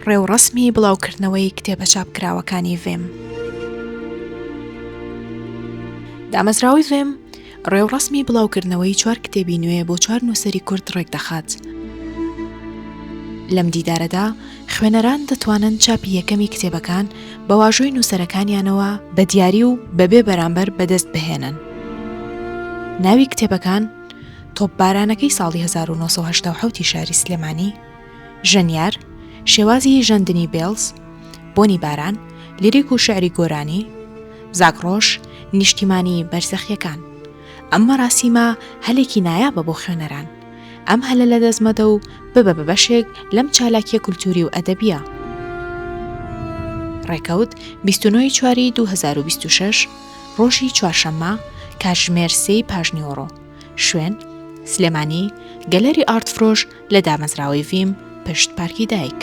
ڕێوڕەسمی بڵاوکردنەوەی کتێبە چاپکراوەکانی ڤێم. دامەزراوەی ڤێم ڕێوڕەسمی بڵاوکردنەوەی 4 کتێبی نوێ بۆ 4 نووسەری کورد ڕێک دەخات. لەم دیدارەدا خوێنەران دەتوانن چاپی یەکەمی کتێبەکان بە واژۆی نووسەرەکانیانەوە بە دیاری و بەبێ بەرامبەر بەدەست بهێنن. ناوی کتێبەکان تۆپبارانەکەی ساڵی 1970 شاری سلێمانی، ژەنیار، شێوازی ژەندنی بێڵز، بۆنی باران، لیریک و شعری گۆرانی، زاگڕۆژ، نیشتیمانی بەرزەخیەکان. ئەم مەراسیمە هەلێکی نایابە بۆ خوێنەران. ئەم هەلە لە دەستمەدە و ببە بە بەشێک لەم چالاکیە کولتوری و ئەدەبیە. ڕێکەوت 29/4 2026 ڕۆژی چوارشەممە کاتژمێر 3 پاژنیۆڕۆ. شوێن سلێمانی گەلەری ئارتفرۆش لە دامەزراوەی ڤیم پشت پارکی دایک.